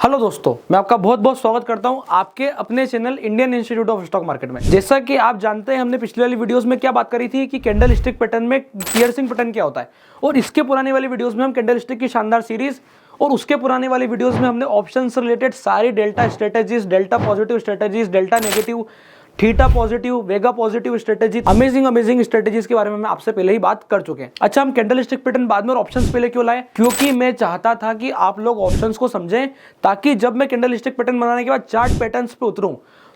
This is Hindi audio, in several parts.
हेलो दोस्तों, मैं आपका बहुत बहुत स्वागत करता हूं आपके अपने channel Indian institute of stock market में। जैसा कि आप जानते हैं, हमने पिछले वाली वीडियोस में क्या बात करी थी कि कैंडल स्टिक पैटर्न में पियर्सिंग पैटर्न क्या होता है, और इसके पुराने वाली वीडियोस में हम कैंडल स्टिक की शानदार सीरीज और उसके पुराने वाली वीडियोस में हमने ऑप्शन से रिलेटेड सारी delta strategies, delta positive strategies, delta negative, theta positive, vega positive strategy, amazing strategies के बारे में आपसे पहले ही बात कर चुके हैं। अच्छा, हम कैंडल स्टिक पैटर्न बाद में और ऑप्शंस पहले क्यों लाए? क्योंकि मैं चाहता था कि आप लोग ऑप्शंस को समझें, ताकि जब मैं कैंडल स्टिक पैटर्न बनाने के बाद चार्ट पैटर्न्स पे उतरूं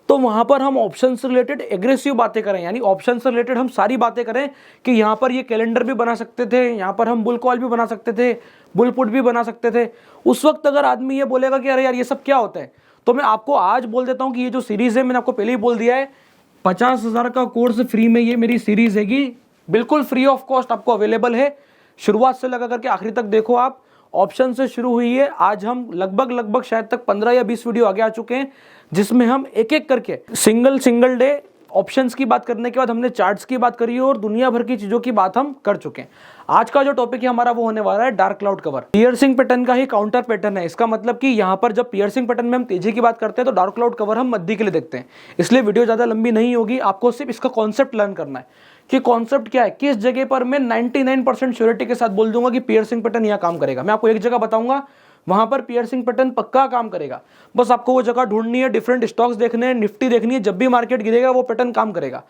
तो वहां पर हम ऑप्शन से रिलेटेड एग्रेसिव बातें करें, यानी ऑप्शन से रिलेटेड हम सारी बातें करें कि यहां पर ये कैलेंडर भी बना सकते थे, यहां पर हम बुल कॉल भी बना सकते थे, बुल पुट भी बना सकते थे। उस वक्त अगर आदमी ये बोलेगा कि अरे यार ये सब क्या होता है, तो मैं आपको आज बोल देता हूं कि ये जो सीरीज है, मैंने आपको पहले ही बोल दिया है, 50,000 का कोर्स फ्री में ये मेरी सीरीज हैगी, बिल्कुल फ्री ऑफ कॉस्ट आपको अवेलेबल है। शुरुआत से लगा करके आखिरी तक देखो आप, ऑप्शन से शुरू हुई है। आज हम लगभग शायद तक 15 या 20 वीडियो आगे आ चुके हैं, जिसमें हम एक एक करके सिंगल डे ऑप्शंस की बात करने के बाद हमने चार्ट्स की बात करी है और दुनिया भर की चीजों की बात हम कर चुके हैं। आज का जो टॉपिक है हमारा वो होने वाला है dark cloud cover. Piercing pattern का ही काउंटर पैटर्न है। इसका मतलब कि यहाँ पर जब पियर्सिंग पैटर्न में हम तेजी की बात करते हैं तो डार्क क्लाउड कवर हम मध्य के लिए देखते हैं। इसलिए वीडियो ज्यादा लंबी नहीं होगी, आपको सिर्फ इसका कॉन्सेप्ट लर्न करना है कि कॉन्सेप्ट क्या है, किस जगह पर मैं 99% श्योरिटी के साथ बोल दूंगा कि पियर्सिंग पैटर्न यहाँ काम करेगा। मैं आपको एक जगह बताऊंगा, वहां पर पियर्सिंग पैटर्न पक्का काम करेगा। बस आपको वो जगह ढूंढनी है, डिफरेंट स्टॉक्स देखने हैं, निफ्टी देखनी है, जब भी मार्केट गिरेगा वो पैटर्न काम करेगा।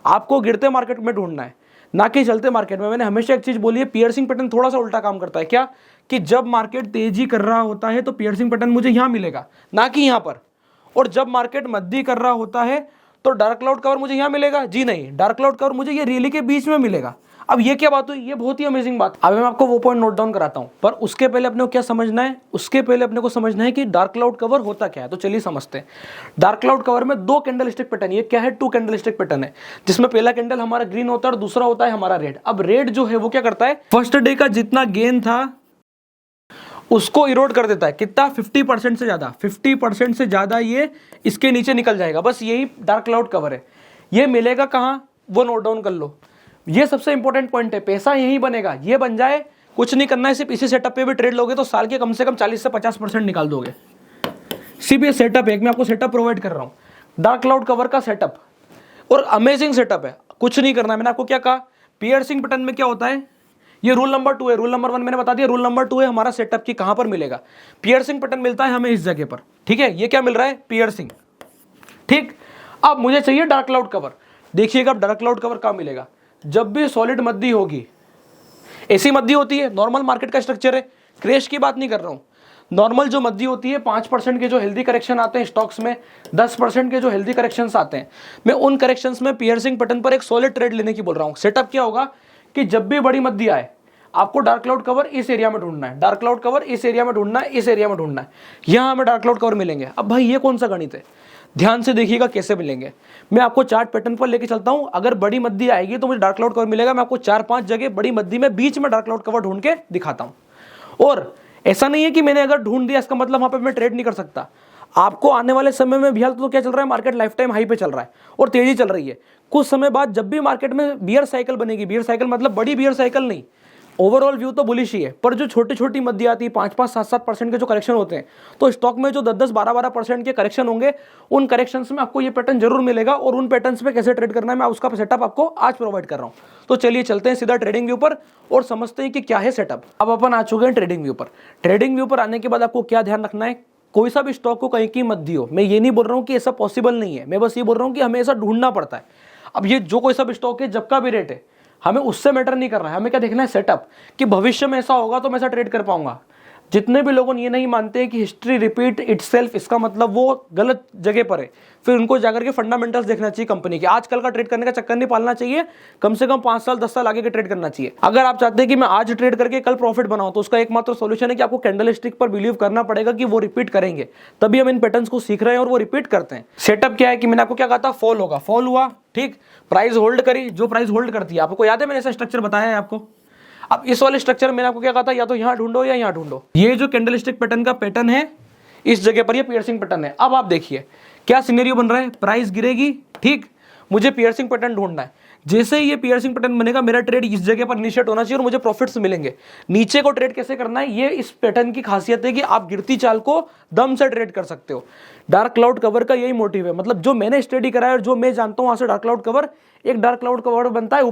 आपको गिरते मार्केट में ढूंढना है, ना कि चलते मार्केट में। मैंने हमेशा एक चीज बोली है, पियर्सिंग पैटर्न थोड़ा सा उल्टा काम करता है। क्या कि जब मार्केट तेजी कर रहा होता है तो पियर्सिंग पैटर्न मुझे यहां मिलेगा, ना कि यहां पर, और जब मार्केट मध्य कर रहा होता है तो डार्क क्लाउड कवर मुझे यहां मिलेगा। जी नहीं, डार्क क्लाउड कवर मुझे ये रैली के बीच में मिलेगा। अब ये क्या बात हुई? ये बहुत ही अमेजिंग बात। अब मैं आपको वो पॉइंट नोट डाउन कराता हूं, पर उसके पहले अपने को क्या समझना है? उसके पहले अपने को समझना है कि डार्क क्लाउड कवर होता क्या है। तो चलिए समझते हैं। डार्क क्लाउड कवर में दो कैंडल स्टिक पैटर्न, ये क्या है? 2 कैंडल स्टिक पैटर्न है, जिसमें पहला कैंडल हमारा ग्रीन होता है और दूसरा होता है हमारा रेड। अब रेड जो है वो क्या करता है, फर्स्ट डे का जितना गेन था उसको इरोड कर देता है। कितना? 50% से ज्यादा। 50% से ज्यादा ये इसके नीचे निकल जाएगा। बस यही डार्क क्लाउड कवर है। ये मिलेगा कहां, वो नोट डाउन कर लो। ये सबसे इंपॉर्टेंट पॉइंट है। पैसा यही बनेगा, ये बन जाए, कुछ नहीं करना है। सिर्फ इसी सेटअप पे भी ट्रेड लोगे तो साल के कम से कम 40 से 50% निकाल दोगे। सिर्फ ये सेटअप है, मैं आपको सेटअप प्रोवाइड कर रहा हूं, डार्क क्लाउड कवर का सेटअप, और अमेजिंग सेटअप है। कुछ नहीं करना है। मैंने आपको क्या कहा, पियर्सिंग पैटर्न में क्या होता है, ये रूल नंबर 2 है। रूल नंबर 1 मैंने बता दिया, रूल नंबर 2 है हमारा सेटअप की कहां पर मिलेगा। पियर्सिंग पैटर्न मिलता है हमें इस जगह पर, ठीक है। ये क्या मिल रहा है? पियर्सिंग, ठीक। अब मुझे चाहिए डार्क क्लाउड कवर। देखिएगा अब डार्क क्लाउड कवर कहां मिलेगा, जब भी सॉलिड मध्य होगी। ऐसी मध्य होती है, नॉर्मल मार्केट का स्ट्रक्चर है, क्रैश की बात नहीं कर रहा हूं। नॉर्मल जो मध्य होती है, 5% के जो हेल्दी करेक्शन आते हैं स्टॉक्स में, 10% के जो हेल्दी करेक्शंस आते हैं, मैं उन करेक्शंस में पियर्सिंग पैटर्न पर एक सॉलिड ट्रेड लेने की बोल रहा हूं। सेटअप क्या होगा कि जब भी बड़ी मध्य आए, आपको डार्क क्लाउड कवर इस एरिया में ढूंढना है, डार्क क्लाउड कवर इस एरिया में ढूंढना है, इस एरिया में ढूंढना है। यहां हमें डार्क क्लाउड कवर मिलेंगे। अब भाई ये कौन सा गणित है? ध्यान से देखिएगा कैसे मिलेंगे। मैं आपको चार्ट पैटर्न पर लेके चलता हूं। अगर बड़ी मध्य आएगी तो मुझे डार्क क्लाउड कवर मिलेगा। मैं आपको 4-5 जगह बड़ी मध्य में बीच में डार्क क्लाउड कवर ढूंढ के दिखाता हूं। और ऐसा नहीं है कि मैंने अगर ढूंढ दिया इसका मतलब वहां पे मैं ट्रेड नहीं कर सकता। आपको आने वाले समय में भी तो क्या चल रहा है, मार्केट लाइफ टाइम हाई पे चल रहा है और तेजी चल रही है। कुछ समय बाद जब भी मार्केट में बियर साइकिल बनेगी, बियर साइकिल मतलब बड़ी बियर साइकिल नहीं, ओवरऑल व्यू तो बुलिश ही है, पर जो छोटी छोटी मध्य आती है, 5-5, 7-7% के जो करेक्शन होते हैं, तो स्टॉक में जो 10-10, 12-12% के करेक्शन होंगे, उन करेक्शंस में आपको ये पैटर्न जरूर मिलेगा। और उन पैटर्न्स पे कैसे ट्रेड करना है, मैं उसका सेटअप आपको आज प्रोवाइड कर रहा हूं। तो चलिए चलते हैं सीधा ट्रेडिंग व्यू पर और समझते हैं कि क्या है सेटअप। अब अपन आ चुके हैं ट्रेडिंग व्यू पर। ट्रेडिंग व्यू पर आने के बाद आपको क्या ध्यान रखना है, कोई सा भी स्टॉक को कहीं की मध्य हो। मैं ये नहीं बोल रहा हूँ कि ऐसा पॉसिबल नहीं है, मैं बस ये बोल रहा हूँ कि हमें ऐसा ढूंढना पड़ता है। अब ये जो कोई सा भी स्टॉक है, जब का भी रेट है, हमें उससे मैटर नहीं कर रहा है। हमें क्या देखना है, सेटअप, कि भविष्य में ऐसा होगा तो मैं ऐसा ट्रेड कर पाऊंगा। जितने भी लोगों ये नहीं मानते कि हिस्ट्री रिपीट इटसेल्फ, इसका मतलब वो गलत जगह पर है। फिर उनको जाकर के फंडामेंटल्स देखना चाहिए कंपनी के। आजकल का ट्रेड करने का चक्कर नहीं पालना चाहिए, कम से कम 5 साल 10 साल आगे के ट्रेड करना चाहिए। अगर आप चाहते हैं कि मैं आज ट्रेड करके कल प्रॉफिट बनाऊं, तो उसका एकमात्र सोल्यूशन है कि आपको कैंडल स्टिक पर बिलीव करना पड़ेगा कि वो रिपीट करेंगे। तभी हम इन पैटर्न्स को सीख रहे हैं और वो रिपीट करते हैं। सेटअप क्या है कि मैंने आपको क्या कहा था, फॉल होगा, फॉल हुआ, ठीक, प्राइस होल्ड करी, जो प्राइस होल्ड करती है, आपको याद है मैंने ऐसा स्ट्रक्चर बताया है आपको। अब इस वाले स्ट्रक्चर में मैंने आपको क्या कहा था, या तो यहां ढूंढो या यहां ढूंढो। ये जो कैंडल स्टिक पैटर्न का पैटर्न है, इस जगह पर ये पियर्सिंग पैटर्न है। अब आप देखिए क्या सिनेरियो बन रहा है, प्राइस गिरेगी, ठीक, मुझे पियर्सिंग पैटर्न ढूंढना है। जैसे ही ये पियर्सिंग पैटर्न बनेगा मेरा ट्रेड इस जगह पर इनिशिएट होना चाहिए और मुझे प्रॉफिट्स मिलेंगे। नीचे को ट्रेड कैसे करना है, ये इस पैटर्न की खासियत है कि आप गिरती चाल को दम से ट्रेड कर सकते हो। डार्क क्लाउड कवर का यही मोटिव है, मतलब जो मैंने स्टडी करा है और जो मैं जानता हूं वहां से डार्क क्लाउड कवर, एक डार्क क्लाउड कवर बनता है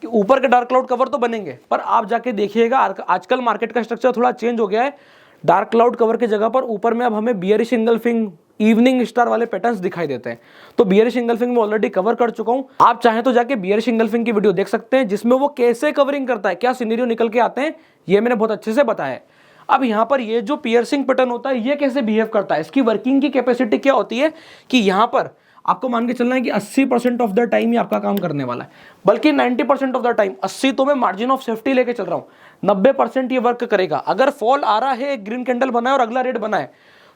ऊपर के डार्क क्लाउड कवर तो बनेंगे, पर आप जाके देखिएगा आजकल मार्केट का स्ट्रक्चर थोड़ा चेंज हो गया है। डार्क क्लाउड कवर की जगह पर ऊपर में अब हमें बियरिश इंगल्फिंग इवनिंग स्टार वाले पैटर्न्स दिखाई देते हैं। तो बियरिश इंगल्फिंग में ऑलरेडी कवर कर चुका हूं, आप चाहें तो जाके बियरिश इंगल्फिंग की वीडियो देख सकते हैं जिसमें वो कैसे कवरिंग करता है, क्या सिनेरियो निकल के आते हैं, ये मैंने बहुत अच्छे से बताया है। अब यहाँ पर ये जो पियर्सिंग पैटर्न होता है ये कैसे बिहेव करता है, इसकी वर्किंग की कैपेसिटी क्या होती है कि यहाँ पर आपको मान के चलना है कि 80% ऑफ द टाइम ये आपका काम करने वाला है, बल्कि 90% ऑफ द टाइम, 80 तो मैं मार्जिन ऑफ सेफ्टी लेके चल रहा हूं, 90% ये वर्क करेगा। अगर फॉल आ रहा है, ग्रीन कैंडल बना है और अगला रेड बना है,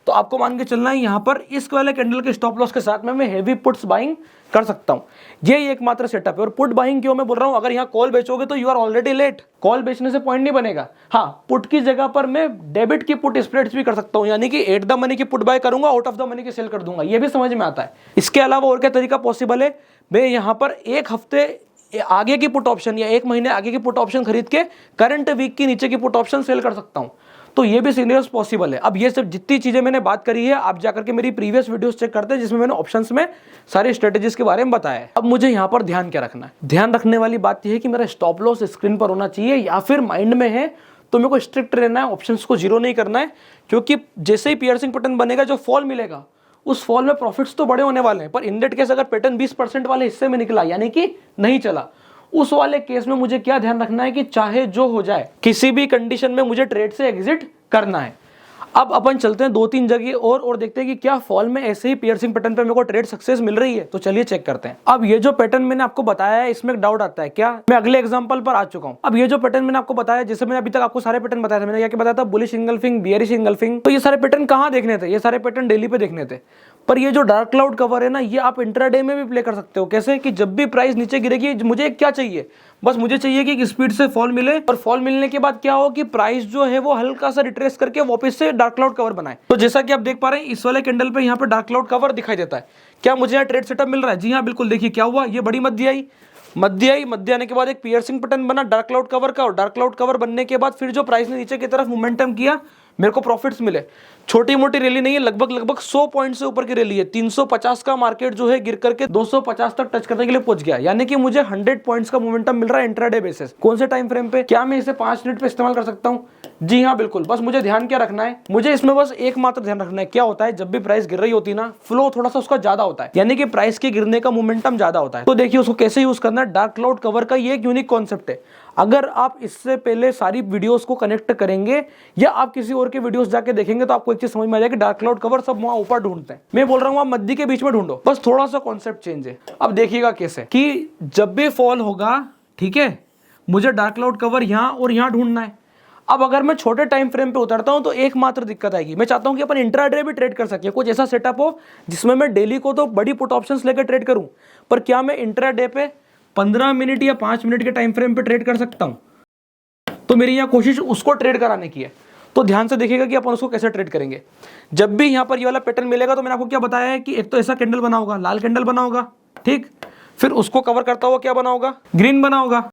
तो आपको मान के चलना है यहाँ पर इस वाले कैंडल के स्टॉप लॉस के साथ में मैं हेवी पुट्स बाइंग कर सकता हूँ। ये एकमात्र सेटअप है। और पुट बाइंग क्यों मैं बोल रहा हूँ, अगर यहाँ कॉल बेचोगे तो you are already late, call बेचने से पॉइंट नहीं बनेगा। हाँ, पुट की जगह पर मैं डेबिट की पुट स्प्रेड्स भी कर सकता हूँ, यानी कि एट द मनी की पुट बाय करूंगा, आउट ऑफ द मनी की सेल कर दूंगा, ये भी समझ में आता है। इसके अलावा और क्या तरीका पॉसिबल है, मैं यहाँ पर एक हफ्ते आगे की पुट ऑप्शन या एक महीने आगे की पुट ऑप्शन खरीद के करंट वीक की नीचे की पुट ऑप्शन सेल कर सकता हूँ। तो ये भी सिनेरियोस पॉसिबल है। अब ये सब जितनी चीजें मैंने बात करी है, आप जाकर के मेरी प्रीवियस वीडियोस चेक करते हैं जिसमें मैंने ऑप्शंस में सारी स्ट्रेटेजीज के बारे में बताया है। अब मुझे यहाँ पर ध्यान क्या रखना है, ध्यान रखने वाली बात यह है कि मेरा स्टॉप लॉस स्क्रीन पर होना चाहिए, या फिर माइंड में है तो मेरे को स्ट्रिक्ट रहना है, ऑप्शंस को जीरो नहीं करना है, क्योंकि जैसे ही पियर्सिंग पैटर्न बनेगा जो फॉल मिलेगा उस फॉल में प्रॉफिट्स तो बड़े होने वाले हैं, पर इन दैट केस अगर पैटर्न 20% वाले हिस्से में निकला यानी कि नहीं चला, उस वाले केस में मुझे क्या ध्यान रखना है कि चाहे जो हो जाए किसी भी कंडीशन में मुझे ट्रेड से एग्जिट करना है। अब अपन चलते हैं 2-3 जगह और देखते हैं कि क्या फॉल में ऐसे ही पियर्सिंग पैटर्न पे मेरे को ट्रेड सक्सेस मिल रही है। तो चलिए चेक करते हैं। अब ये जो पैटर्न मैंने आपको बताया है इसमें एक डाउट आता है क्या, मैं अगले एग्जांपल पर आ चुका हूं। अब ये जो पैटर्न मैंने आपको बताया, जैसे मैंने अभी तक आपको सारे पैटर्न बताया था, मैंने क्या बताया था, बुलिश इंगल्फिंग, बियरिश इंगल्फिंग, तो ये सारे पैटर्न कहां देखने थे, ये सारे पैटर्न डेली पे देखने थे। पर ये जो डार्क क्लाउड कवर है ना, ये आप इंट्राडे में भी प्ले कर सकते हो। कैसे कि जब भी प्राइस नीचे गिरेगी, मुझे क्या चाहिए, बस मुझे चाहिए कि स्पीड से फॉल मिले, और फॉल मिलने के बाद क्या हो कि प्राइस जो है वो हल्का सा रिट्रेस करके वापस से डार्क क्लाउड कवर बनाए। तो जैसा कि आप देख पा रहे हैं इस वाले कैंडल पे यहाँ पे डार्क क्लाउड कवर दिखाई देता है। क्या मुझे यहाँ ट्रेड सेटअप मिल रहा है? जी हाँ बिल्कुल। देखिए क्या हुआ, ये बड़ी मध्य आई, मध्य आने के बाद एक पियर्सिंग पैटर्न बना डार्क क्लाउड कवर का, और डार्क क्लाउड कवर बनने के बाद फिर जो प्राइस ने नीचे की तरफ मोमेंटम किया, मेरे को प्रॉफिट्स मिले। छोटी मोटी रैली नहीं है, लगभग 100 पॉइंट से ऊपर की रैली है। 350 का मार्केट जो है गिर करके 250 तक टच करने के लिए पहुंच गया, यानी कि मुझे 100 पॉइंट्स का मोमेंटम मिल रहा है इंट्राडे बेसिस। कौन से टाइम फ्रेम पे? क्या मैं इसे 5 मिनट पे इस्तेमाल कर सकता हूँ? जी हाँ बिल्कुल। बस मुझे ध्यान क्या रखना है, मुझे इसमें बस एकमात्र ध्यान रखना है, क्या होता है जब भी प्राइस गिर रही होती है ना, फ्लो थोड़ा सा उसका ज्यादा होता है, यानी कि प्राइस के गिरने का मोमेंटम ज्यादा होता है। तो देखिए उसको कैसे यूज करना है। डार्क क्लाउड कवर का ये एक यूनिक कॉन्सेप्ट है। अगर आप इससे पहले सारी वीडियोस को कनेक्ट करेंगे या आप किसी और के वीडियोस जाके देखेंगे तो आपको एक चीज समझ में आ जाएगी, डार्क क्लाउड कवर सब वहां ऊपर ढूंढते हैं। मैं बोल रहा हूं आप मध्य के बीच में ढूंढो, बस थोड़ा सा कॉन्सेप्ट चेंज है। अब देखिएगा कैसे कि जब भी फॉल होगा, ठीक है, मुझे डार्क क्लाउड कवर यहां और यहां ढूंढना है। अब अगर मैं छोटे टाइम फ्रेम पे उतरता हूं तो एकमात्र दिक्कत आएगी, मैं चाहता हूं कि अपन इंट्राडे भी ट्रेड कर सके, कुछ ऐसा सेटअप हो जिसमें मैं डेली को तो बड़ी पुट ऑप्शंस लेकर ट्रेड करूं, पर क्या मैं इंट्राडे पे 15 मिनट या 5 मिनट के टाइम फ्रेम पे ट्रेड कर सकता हूं? तो मेरी यहाँ कोशिश उसको ट्रेड कराने की है। तो ध्यान से देखिएगा कि अपन उसको कैसे ट्रेड करेंगे। जब भी यहाँ पर ये वाला पैटर्न मिलेगा तो मैंने आपको क्या बताया है कि एक तो ऐसा कैंडल बना होगा, लाल कैंडल बना होगा, ठीक, फिर उसको कवर करता हुआ क्या बना होगा, ग्रीन बना होगा।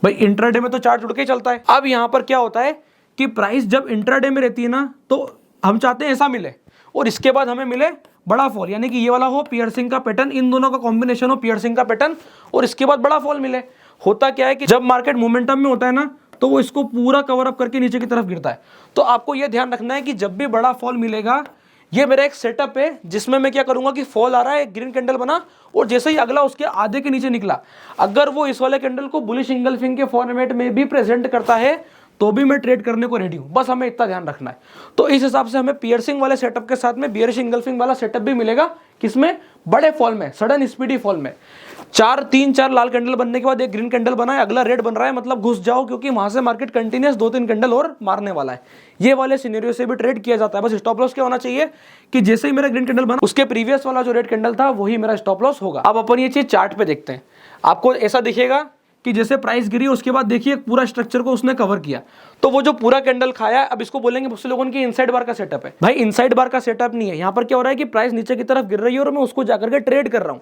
भाई इंट्राडे में तो चार्ट जुड़ के चलता है। अब यहाँ पर क्या होता है कि प्राइस जब इंट्राडे में रहती है ना, तो हम चाहते हैं ऐसा मिले और इसके बाद हमें मिले बड़ा फॉल, यानी कि ये वाला हो पियर्सिंग का पैटर्न, इन दोनों का कॉम्बिनेशन हो पियर्सिंग का पैटर्न, और इसके बाद बड़ा फॉल मिले। होता क्या है कि जब मार्केट मोमेंटम में होता है ना, तो वो इसको पूरा कवर अप करके नीचे की तरफ गिरता है। तो आपको यह ध्यान रखना है कि जब भी बड़ा फॉल मिलेगा, ये मेरा एक सेटअप है जिसमें मैं क्या करूंगा कि फॉल आ रहा है, एक ग्रीन कैंडल बना, और जैसे ही अगला उसके आधे के नीचे निकला, अगर वो इस वाले कैंडल को बुलिश इंगल्फिंग के फॉर्मेट में भी प्रेजेंट करता है तो भी मैं ट्रेड करने को रेडी हूं। बस हमें इतना ध्यान रखना है। तो इस हिसाब से हमें पियर्सिंग वाले सेटअप के साथ में बियरिश इंगल्फिंग वाला सेटअप भी मिलेगा, किसमें, बड़े फॉल में, सडन स्पीडी फॉल में। 4 लाल कैंडल बनने के बाद एक ग्रीन कैंडल बना है, अगला रेड बन रहा है, मतलब घुस जाओ, क्योंकि वहां से मार्केट कंटिन्यूस 2-3 कैंडल और मारने वाला है। ये वाले सिनेरियो से भी ट्रेड किया जाता है। बस स्टॉप लॉस क्या होना चाहिए कि जैसे ही मेरा ग्रीन कैंडल बना, उसके प्रीवियस वाला जो रेड कैंडल था वही मेरा स्टॉप लॉस होगा। अब अपन ये चीज चार्ट पे देखते हैं। आपको ऐसा दिखेगा कि जैसे प्राइस गिरी उसके बाद देखिए पूरा स्ट्रक्चर को उसने कवर किया, तो वो जो पूरा कैंडल खाया, अब इसको बोलेंगे बहुत से लोगों की इनसाइड बार का सेटअप है। भाई इनसाइड बार का सेटअप नहीं है, यहाँ पर क्या हो रहा है कि प्राइस नीचे की तरफ गिर रही है और मैं उसको जाकर के ट्रेड कर रहा हूँ।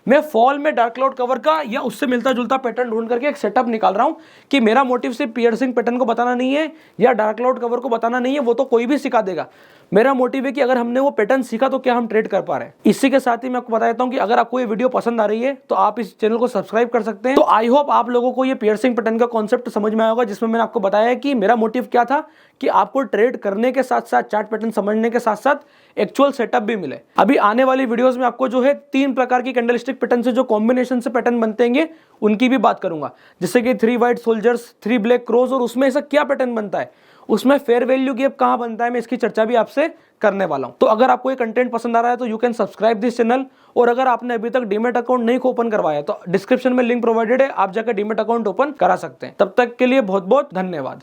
मैं फॉल में डार्क क्लाउड कवर का या उससे मिलता जुलता पैटर्न ढूंढ करके एक सेटअप निकाल रहा हूं कि मेरा मोटिव सिर्फ पियर्सिंग पैटर्न को बताना नहीं है या डार्क क्लाउड कवर को बताना नहीं है, वो तो कोई भी सिखा देगा। मेरा मोटिव है कि अगर हमने वो पैटर्न सीखा तो क्या हम ट्रेड कर पा रहे हैं। इसी के साथ ही मैं आपको बता देता हूं कि अगर आपको ये वीडियो पसंद आ रही है तो आप इस चैनल को सब्सक्राइब कर सकते हैं। तो आई होप आप लोगों को ये पियर्सिंग पैटर्न का कॉन्सेप्ट समझ में आया होगा, जिसमें मैंने आपको बताया कि मेरा मोटिव क्या था कि आपको ट्रेड करने के साथ साथ चार्ट पैटर्न समझने के साथ साथ एक्चुअल सेटअप भी मिले। अभी आने वाली वीडियोस में आपको जो है 3 प्रकार की कैंडलस्टिक पैटर्न से जो कॉम्बिनेशन से पैटर्न बनते हैं उनकी भी बात करूंगा, जैसे कि 3 व्हाइट सोल्जर्स, 3 ब्लैक क्रोस, और उसमें ऐसा क्या पैटर्न बनता है, उसमें फेयर वैल्यू गैप कहां बनता है, मैं इसकी चर्चा भी आपसे करने वाला हूं। तो अगर आपको ये कंटेंट पसंद आ रहा है तो you can subscribe this channel, और अगर आपने अभी तक डीमेट अकाउंट नहीं ओपन करवाया तो डिस्क्रिप्शन में लिंक प्रोवाइडेड है, आप जाकर डीमेट अकाउंट ओपन करा सकते हैं। तब तक के लिए बहुत बहुत धन्यवाद।